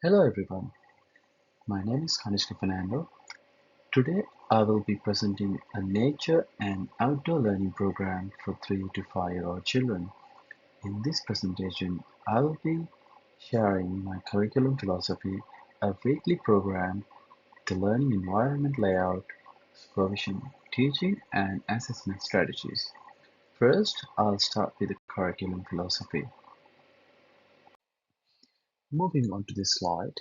Hello everyone, my name is Kanishka Fernando. Today I will be presenting a nature and outdoor learning program for 3 to 5-year-old children. In this presentation, I will be sharing my curriculum philosophy, a weekly program, the learning environment layout, supervision, teaching, and assessment strategies. First, I'll start with the curriculum philosophy. Moving on to this slide,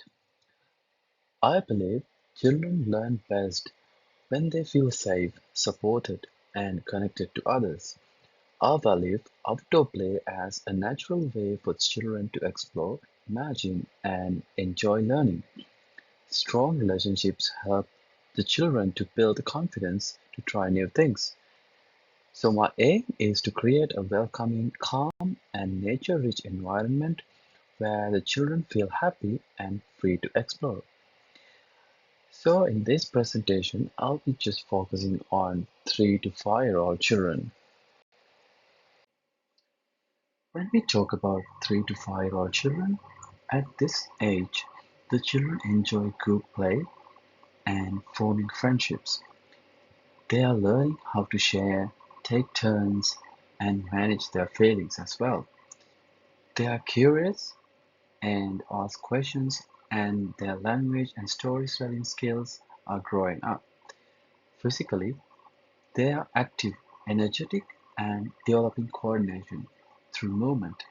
I believe children learn best when they feel safe, supported, and connected to others. I value outdoor play as a natural way for children to explore, imagine, and enjoy learning. Strong relationships help the children to build confidence to try new things. So, my aim is to create a welcoming, calm, and nature rich environment where the children feel happy and free to explore. So in this presentation, I'll be just focusing on 3 to 5-year-old children. When we talk about 3 to 5-year-old children, at this age, the children enjoy group play and forming friendships. They are learning how to share, take turns, and manage their feelings as well. They are curious and ask questions, and their language and storytelling skills are growing up. Physically, they are active, energetic, and developing coordination through movement.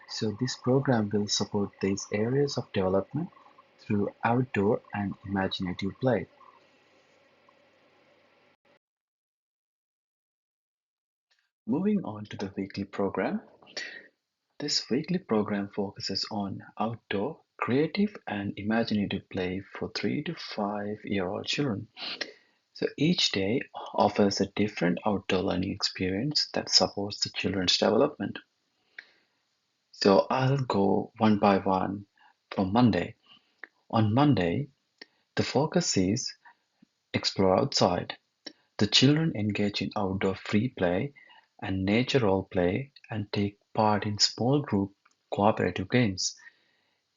So this program will support these areas of development through outdoor and imaginative play. Moving on to the weekly program. This weekly program focuses on outdoor, creative, and imaginative play for 3 to 5-year-old children. So each day offers a different outdoor learning experience that supports the children's development. So I'll go one by one from Monday. On Monday, the focus is explore outside. The children engage in outdoor free play and nature role play and take part in small group cooperative games.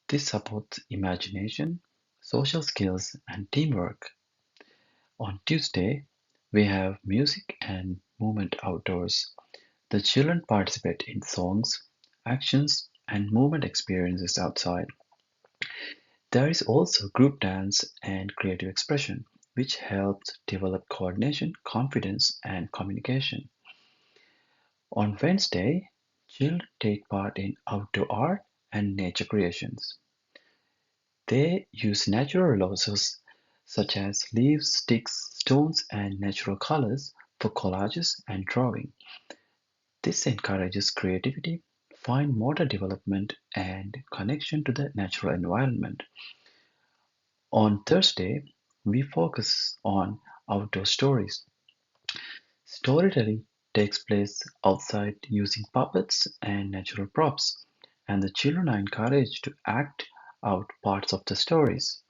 This supports imagination, social skills, and teamwork. On Tuesday, we have music and movement outdoors. The children participate in songs, actions, and movement experiences outside. There is also group dance and creative expression, which helps develop coordination, confidence, and communication. On Wednesday, children take part in outdoor art and nature creations. They use natural resources such as leaves, sticks, stones, and natural colors for collages and drawing. This encourages creativity, fine motor development, and connection to the natural environment. On Thursday, we focus on outdoor stories. Storytelling takes place outside using puppets and natural props, and the children are encouraged to act out parts of the stories.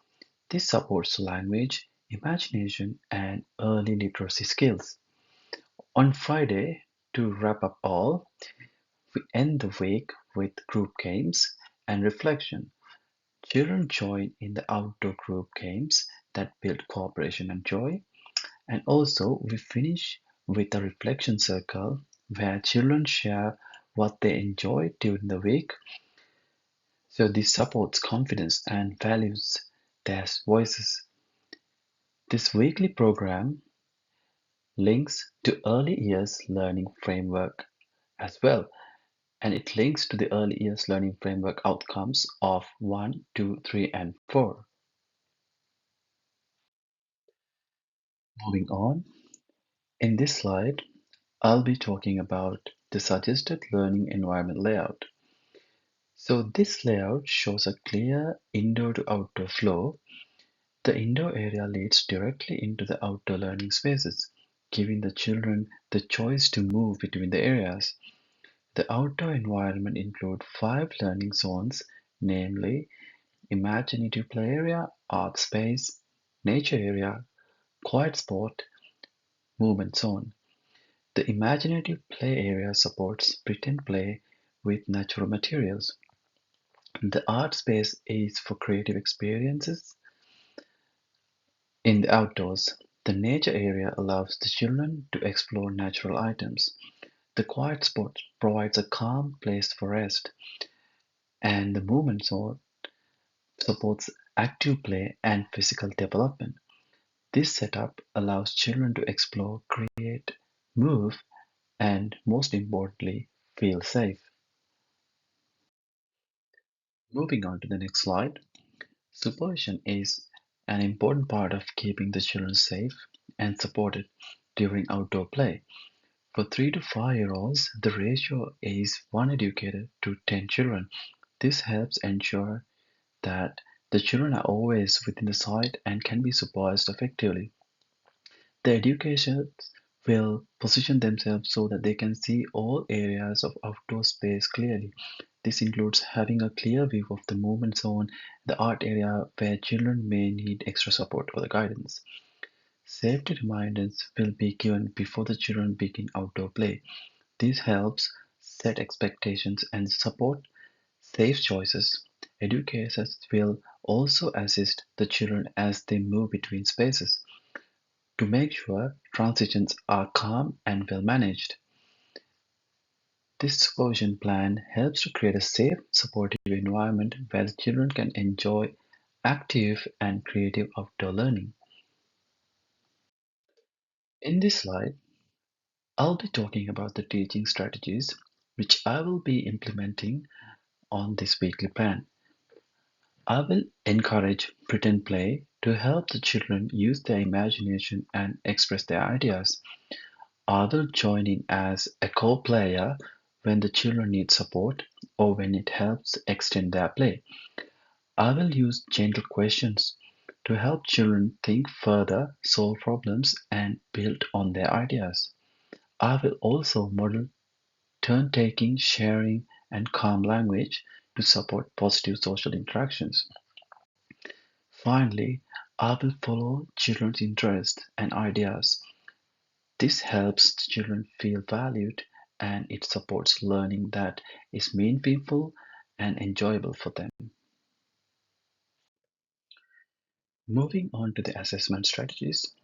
This supports language, imagination, and early literacy skills. On Friday, to wrap up all, we end the week with group games and reflection. Children join in the outdoor group games that build cooperation and joy. And also, we finish with a reflection circle where children share what they enjoyed during the week. So, this supports confidence and values their voices. This weekly program links to early years learning framework as well, and it links to the early years learning framework outcomes of 1, 2, 3, and 4. Moving on, in this slide, I'll be talking about the suggested learning environment layout. So this layout shows a clear indoor to outdoor flow. The indoor area leads directly into the outdoor learning spaces, giving the children the choice to move between the areas. The outdoor environment includes 5 learning zones, namely imaginative play area, art space, nature area, quiet spot, movement zone. The imaginative play area supports pretend play with natural materials. The art space is for creative experiences in the outdoors. The nature area allows the children to explore natural items. The quiet spot provides a calm place for rest, and the movement zone supports active play and physical development. This setup allows children to explore, create, move, and most importantly, feel safe. Moving on to the next slide, supervision is an important part of keeping the children safe and supported during outdoor play. For 3 to 5-year-olds, the ratio is 1 educator to 10 children. This helps ensure that the children are always within the sight and can be supervised effectively. The educators will position themselves so that they can see all areas of outdoor space clearly. This includes having a clear view of the movement zone, the art area where children may need extra support or the guidance. Safety reminders will be given before the children begin outdoor play. This helps set expectations and support safe choices. Educators will also assist the children as they move between spaces to make sure transitions are calm and well managed. This supervision plan helps to create a safe, supportive environment where the children can enjoy active and creative outdoor learning. In this slide, I'll be talking about the teaching strategies which I will be implementing on this weekly plan. I will encourage pretend play to help the children use their imagination and express their ideas. I will join in as a co-player when the children need support or when it helps extend their play. I will use gentle questions to help children think further, solve problems, and build on their ideas. I will also model turn taking, sharing, and calm language to support positive social interactions. Finally, I will follow children's interests and ideas. This helps children feel valued and it supports learning that is meaningful and enjoyable for them. Moving on to the assessment strategies.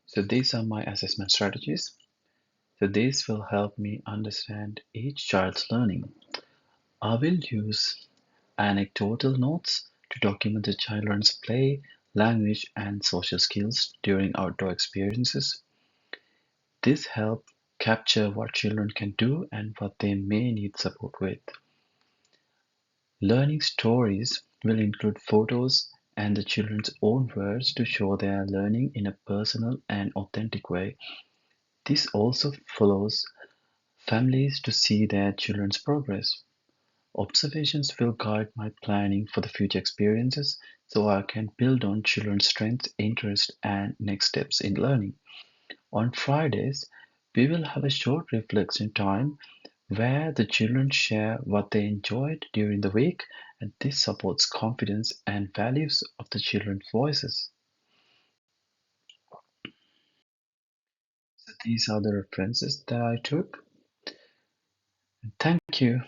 So these are my assessment strategies. So these will help me understand each child's learning. I will use anecdotal notes to document the children's play, language, and social skills during outdoor experiences. This helps capture what children can do and what they may need support with. Learning stories will include photos and the children's own words to show they are learning in a personal and authentic way. This also follows families to see their children's progress. Observations will guide my planning for the future experiences so I can build on children's strengths, interests, and next steps in learning. On Fridays, we will have a short reflection time where the children share what they enjoyed during the week, and this supports confidence and values of the children's voices. So these are the references that I took. Thank you.